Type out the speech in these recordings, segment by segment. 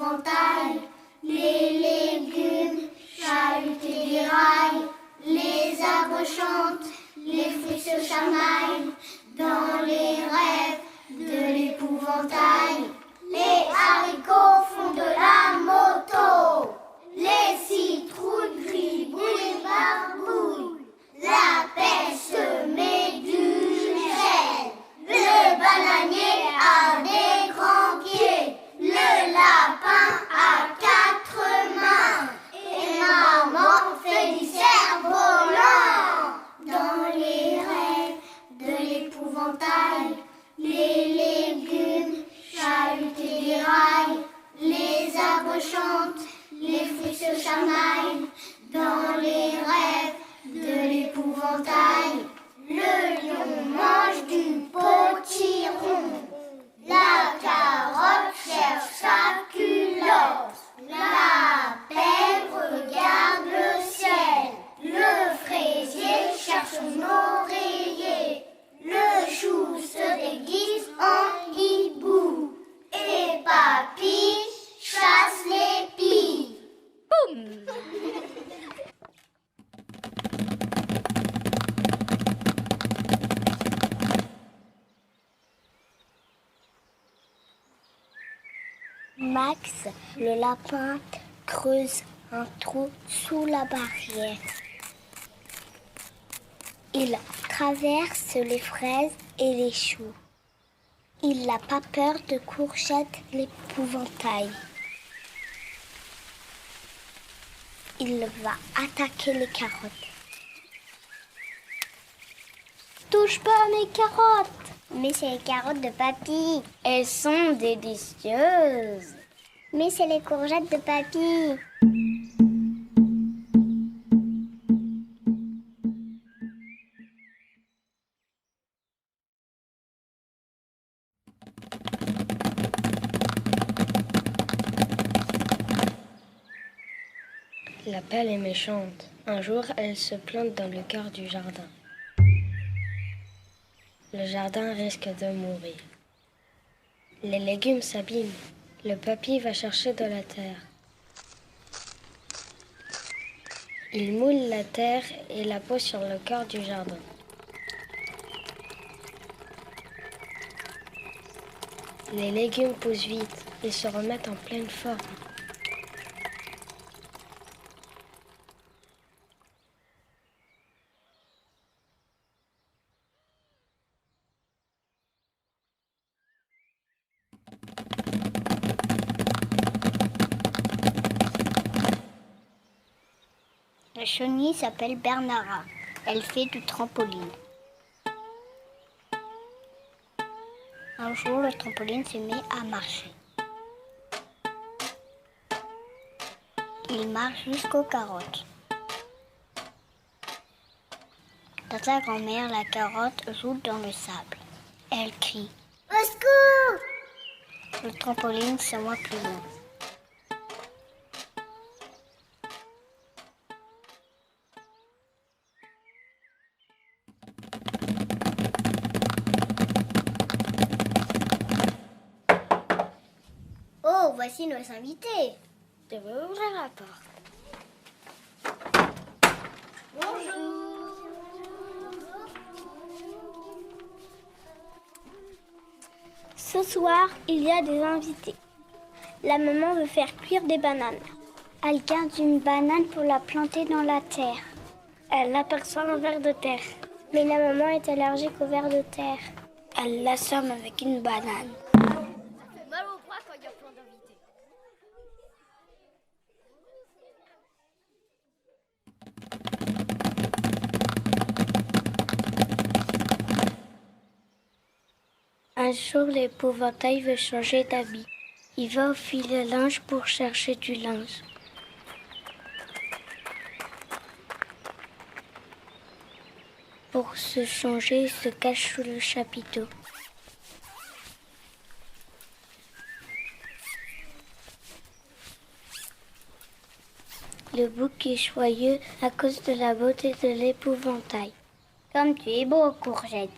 l'épouvantail, les légumes chahutent et déraillent, les arbres chantent, les fruits se chamaillent, dans les rêves de l'épouvantail. Les haricots font de la moto, les citrouilles gribouillent, barbouillent, la pêche se met du gel, le bananier a des grands pieds, le lapin a 4 mains, et maman fait du cerf-volant. Dans les rêves de l'épouvantail, les légumes chahutent et déraillent, les arbres chantent, les fruits se chamaillent. Dans les rêves de l'épouvantail, le lion mange du potiron, la carotte cherche sa culotte, la pelle regarde le ciel, le fraisier cherche son oreiller, le chou se déguise en hibou, et papy chasse les pies. Boum! Max, le lapin, creuse un trou sous la barrière. Il traverse les fraises et les choux. Il n'a pas peur de Courgette l'épouvantail. Il va attaquer les carottes. Touche pas à mes carottes! Mais c'est les carottes de papy. Elles sont délicieuses. Mais c'est les courgettes de papy. La pelle est méchante. Un jour, elle se plante dans le cœur du jardin. Le jardin risque de mourir. Les légumes s'abîment. Le papy va chercher de la terre. Il moule la terre et la pose sur le cœur du jardin. Les légumes poussent vite et se remettent en pleine forme. La chenille s'appelle Bernara. Elle fait du trampoline. Un jour, le trampoline se met à marcher. Il marche jusqu'aux carottes. Dans sa grand-mère, la carotte joue dans le sable. Elle crie « Au secours !» Le trampoline se voit plus loin. Oh, voici nos invités. Je vais ouvrir la porte. Bonjour. Ce soir, il y a des invités. La maman veut faire cuire des bananes. Elle garde une banane pour la planter dans la terre. Elle aperçoit un ver de terre. Mais la maman est allergique au ver de terre. Elle l'assomme avec une banane. Ça fait mal au bras quand il y a plein d'invités. Un jour, l'épouvantail veut changer d'habit. Il va au fil à linge pour chercher du linge. Pour se changer, il se cache sous le chapiteau. Le bouc est joyeux à cause de la beauté de l'épouvantail. Comme tu es beau, Courgette.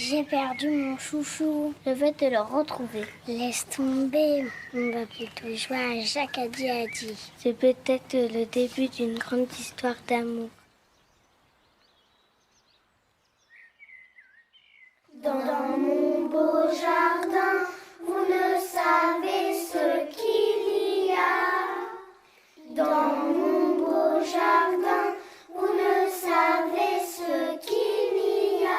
J'ai perdu mon chouchou. Je vais te le retrouver. Laisse tomber. On va plutôt jouer à Jacadi. C'est peut-être le début d'une grande histoire d'amour. Dans mon beau jardin, vous ne savez ce qu'il y a. Dans mon beau jardin, vous ne savez ce qu'il y a.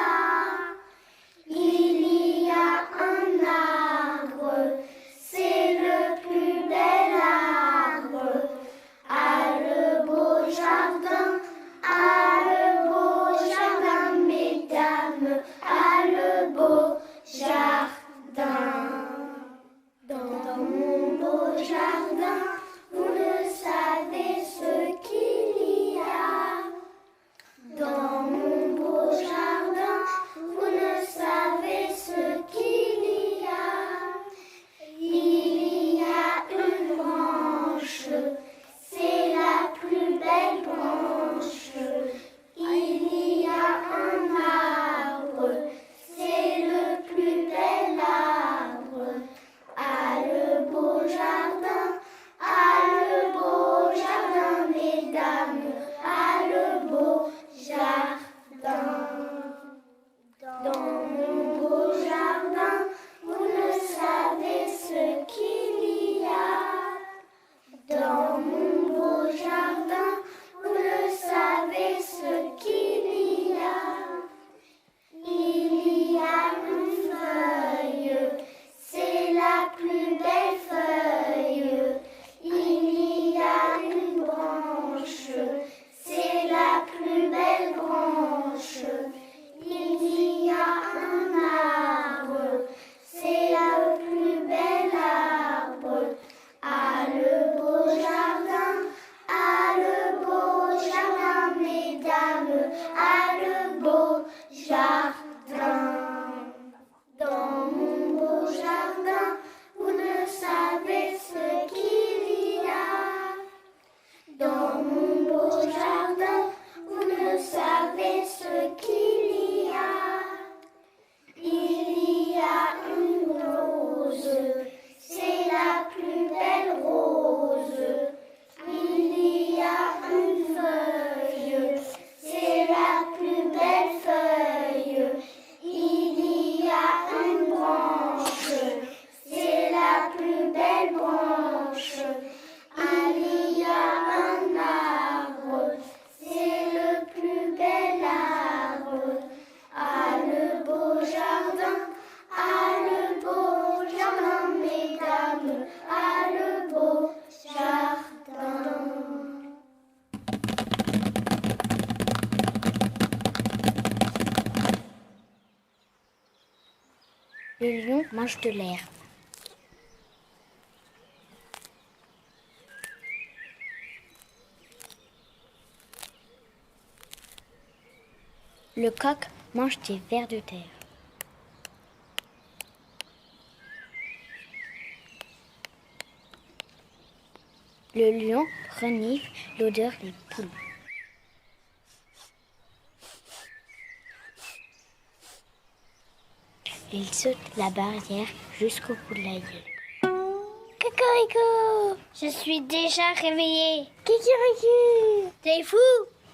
Il y a un arbre, c'est le plus bel arbre. Ah, le beau jardin, ah, le beau jardin, mesdames, ah, le beau jardin. Dans mon beau jardin, vous ne savez ce qu'il y a. Dans mon beau jardin, vous ne savez ce qu'il y a. Il y a une branche, c'est la plus belle branche. Il y a un arbre, c'est le plus bel arbre. Ah, le beau jardin, ah, le beau jardin, mesdames, ah, le beau jardin. Dans mon beau jardin, vous ne savez ce qu'il y a. Dans mon beau jardin, vous ne savez ce qu'il y a. Il y a une feuille, c'est la plus belle feuille. Il y a une branche, c'est la plus belle branche. Il y a un arbre, c'est le plus bel arbre. Ah, le beau jardin, ah, le beau jardin, mesdames, ah, le beau jardin. Dans mon beau jardin, vous ne savez ce qu'il y a. Dans mon beau jardin, vous ne savez ce qu'il y a. Il y a une rose, c'est la plus belle rose. Il y a une feuille, c'est la plus belle feuille. Il y a une branche, c'est la plus belle branche. Ah, il y a un arbre, c'est le plus bel arbre. Ah, le beau jardin, ah, le beau jardin, mesdames, ah, le beau jardin. Le lion mange de l'herbe. Le coq mange des vers de terre. Le lion renifle l'odeur des poules. Il saute la barrière jusqu'au poulailler. Cocorico! Je suis déjà réveillée. Kikiriki! T'es fou?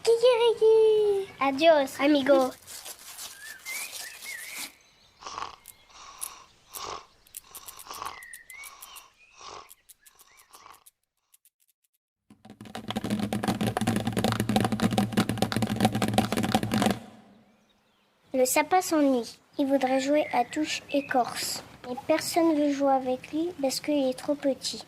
Kikiriki! Adios, amigo. Le sapin s'ennuie. Il voudrait jouer à touche écorce. Et personne ne veut jouer avec lui parce qu'il est trop petit.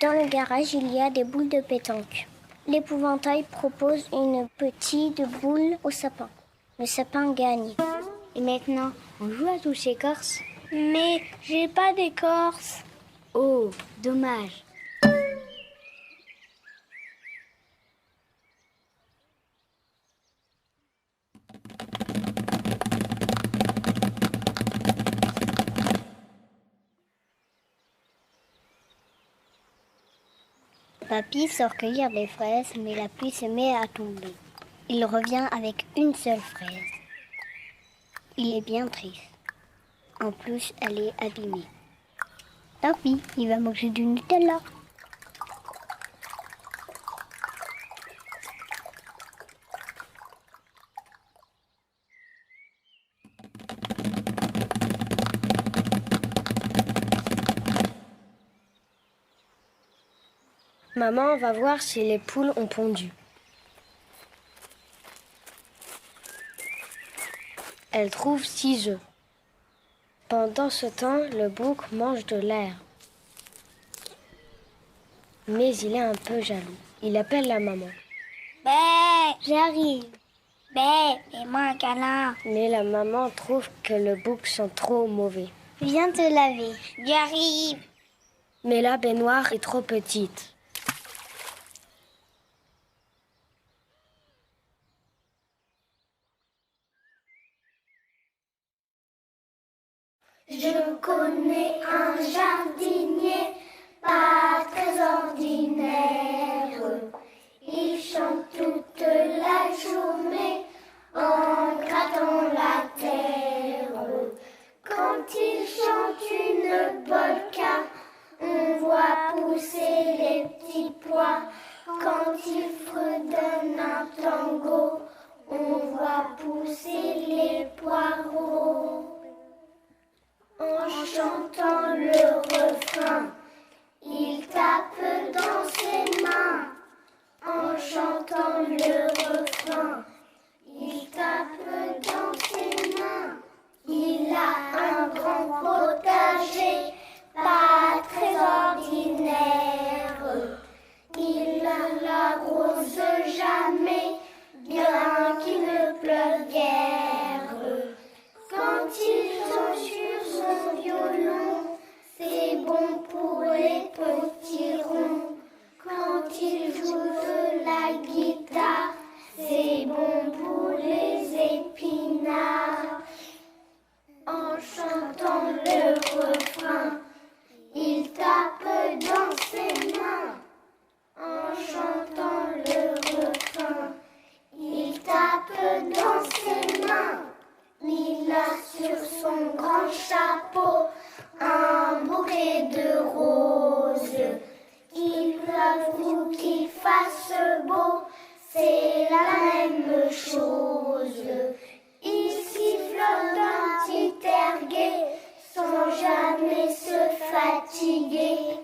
Dans le garage, il y a des boules de pétanque. L'épouvantail propose une petite boule au sapin. Le sapin gagne. Et maintenant, on joue à touche écorce? Mais j'ai pas d'écorce. Oh, dommage. Papy sort cueillir des fraises, mais la pluie se met à tomber. Il revient avec une seule fraise. Il est bien triste. En plus, elle est abîmée. Tant pis, il va manger du Nutella. Maman va voir si les poules ont pondu. Elle trouve 6 œufs. Pendant ce temps, le bouc mange de l'herbe. Mais il est un peu jaloux. Il appelle la maman. Bé, j'arrive. Bé, fais-moi un câlin. Mais la maman trouve que le bouc sent trop mauvais. Viens te laver. J'arrive. Mais la baignoire est trop petite. Je connais un jardinier pas très ordinaire. Il chante toute la journée en grattant la terre. Quand il chante une polka, on voit pousser les petits pois. Quand il fredonne un tango, on voit pousser les poireaux. En chantant le refrain, il tape dans ses mains. En chantant le refrain, il tape dans ses mains. Il a un grand potager, pas très ordinaire. Il ne l'arrose jamais, bien qu'il ne pleuve guère. Quand il joue sur son violon, c'est bon pour les petits ronds. Quand il joue de la guitare, c'est bon pour les épinards. En chantant le refrain, il tape dans ses mains. En chantant le refrain, il tape dans ses mains. Il a sur son grand chapeau un bouquet de roses. Qu'il pleuve ou qu'il fasse beau, c'est la même chose. Il siffle d'un petit air gai, sans jamais se fatiguer.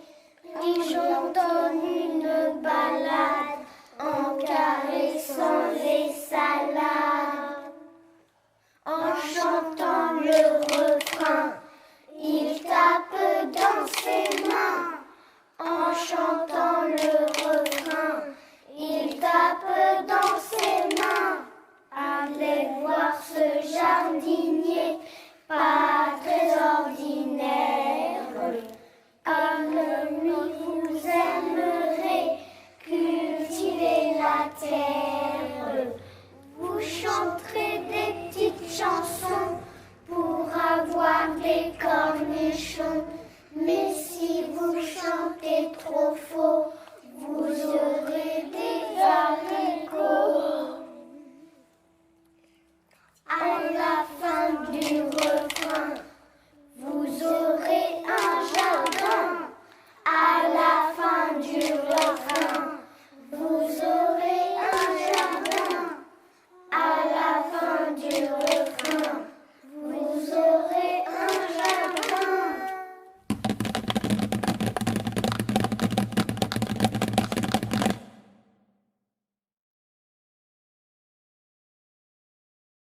Puis j'entends une balade en caressant les salades. En chantant le refrain,